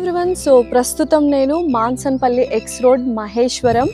Everyone. So ప్రస్తుతం నేను Mansanpally X road Maheshwaram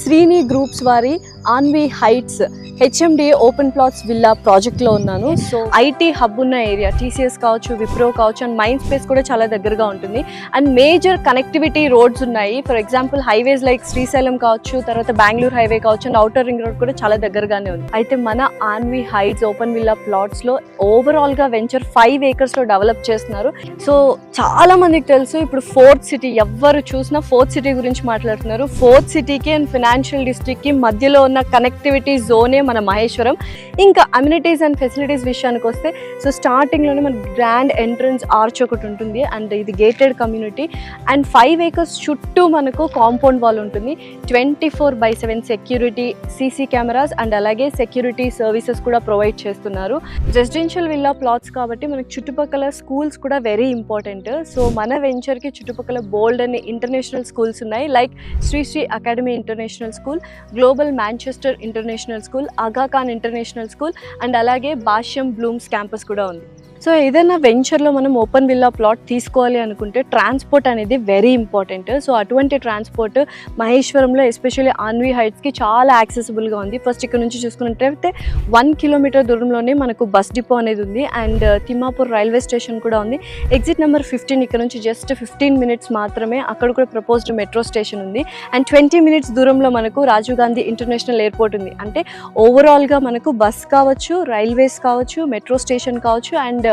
Srini groups వారి Aanvi heights HMDA open plots villa ప్రాజెక్ట్లో ఉన్నాను. సో ఐటీ హబ్ ఉన్న ఏరియా, టీసీఎస్ కావచ్చు, విప్రో కావచ్చు, అండ్ మైండ్ స్పేస్ కూడా చాలా దగ్గరగా ఉంటుంది. అండ్ మేజర్ కనెక్టివిటీ రోడ్స్ ఉన్నాయి. For example highways like Srisailam కావచ్చు, తర్వాత బెంగళూరు హైవే కావచ్చు, అండ్ అవుటర్ రింగ్ రోడ్ కూడా చాలా దగ్గరగానే ఉంది. అయితే మన ఆన్వి హైట్స్ ఓపెన్ విల్లా ప్లాట్స్లో ఓవరాల్గా వెంచర్ 5 acres డెవలప్ చేస్తున్నారు. సో చాలా మందికి తెలుసు ఇప్పుడు ఫోర్త్ సిటీ, ఎవరు చూసినా ఫోర్త్ సిటీ గురించి మాట్లాడుతున్నారు. ఫోర్త్ సిటీకి అండ్ ఫైనాన్షియల్ డిస్ట్రిక్ట్కి మధ్యలో ఉన్న కనెక్టివిటీ జోనే మన మహేశ్వరం. ఇంకా అమ్యూనిటీస్ అండ్ ఫెసిలిటీస్ విషయానికి వస్తే, సో స్టార్టింగ్లోనే మనకి గ్రాండ్ ఎంట్రన్స్ ఆర్చ్ ఒకటి ఉంటుంది, అండ్ ఇది గేటెడ్ కమ్యూనిటీ. అండ్ 5 acres చుట్టూ మనకు కాంపౌండ్ వాల్ ఉంటుంది. 24/7 సెక్యూరిటీ, సీసీ కెమెరాస్, అండ్ అలాగే సెక్యూరిటీ సర్వీసెస్ కూడా ప్రొవైడ్ చేస్తున్నారు. రెసిడెన్షియల్ విల్లా ప్లాట్స్ కాబట్టి మనకి చుట్టుపక్కల స్కూల్స్ కూడా వెరీ ఇంపార్టెంట్. సో మన వెంచర్కి చుట్టుపక్కల బోల్డ్ అనే ఇంటర్నేషనల్ స్కూల్స్ ఉన్నాయి. Like Shri academy international school, global Manchester international school, Aga Khan international school, and అలాగే భాష్యం బ్లూమ్స్ క్యాంపస్ కూడా ఉంది. సో ఏదైనా వెంచర్లో మనం ఓపెన్ విల్లా ప్లాట్ తీసుకోవాలి అనుకుంటే ట్రాన్స్పోర్ట్ అనేది వెరీ ఇంపార్టెంట్. సో అటువంటి ట్రాన్స్పోర్ట్ మహేశ్వరంలో ఎస్పెషల్లీ ఆన్వి హైట్స్కి చాలా యాక్సెసిబుల్గా ఉంది. ఫస్ట్ ఇక్కడ నుంచి చూసుకున్నట్లయితే 1 kilometer దూరంలోనే మనకు బస్ డిపో అనేది ఉంది, అండ్ తిమ్మాపూర్ రైల్వే స్టేషన్ కూడా ఉంది. ఎగ్జిట్ నెంబర్ 15 ఇక్కడ నుంచి జస్ట్ 15 minutes మాత్రమే. అక్కడ కూడా ప్రపోజ్డ్ మెట్రో స్టేషన్ ఉంది. అండ్ 20 minutes దూరంలో మనకు రాజీవ్ గాంధీ ఇంటర్నేషనల్ ఎయిర్పోర్ట్ ఉంది. అంటే ఓవరాల్గా మనకు బస్ కావచ్చు, రైల్వేస్ కావచ్చు, మెట్రో స్టేషన్ కావచ్చు, అండ్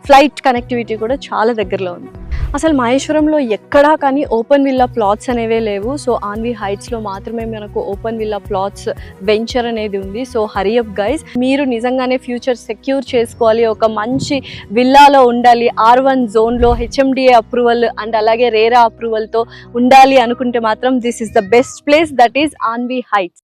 ఫ్లైట్ కనెక్టివిటీ కూడా చాలా దగ్గరలో ఉంది. అసలు మహేశ్వరంలో ఎక్కడా కానీ ఓపెన్ విల్లా ప్లాట్స్ అనేవే లేవు. సో ఆన్వి హైట్స్లో మాత్రమే మనకు ఓపెన్ విల్లా ప్లాట్స్ వెంచర్ అనేది ఉంది. సో హరియప్ గైస్, మీరు నిజంగానే ఫ్యూచర్ సెక్యూర్ చేసుకోవాలి, ఒక మంచి విల్లాలో ఉండాలి, R1 జోన్లో హెచ్ఎండిఏ అప్రూవల్ అండ్ అలాగే రేరా అప్రూవల్తో ఉండాలి అనుకుంటే మాత్రం this is the best place, that is Aanvi heights.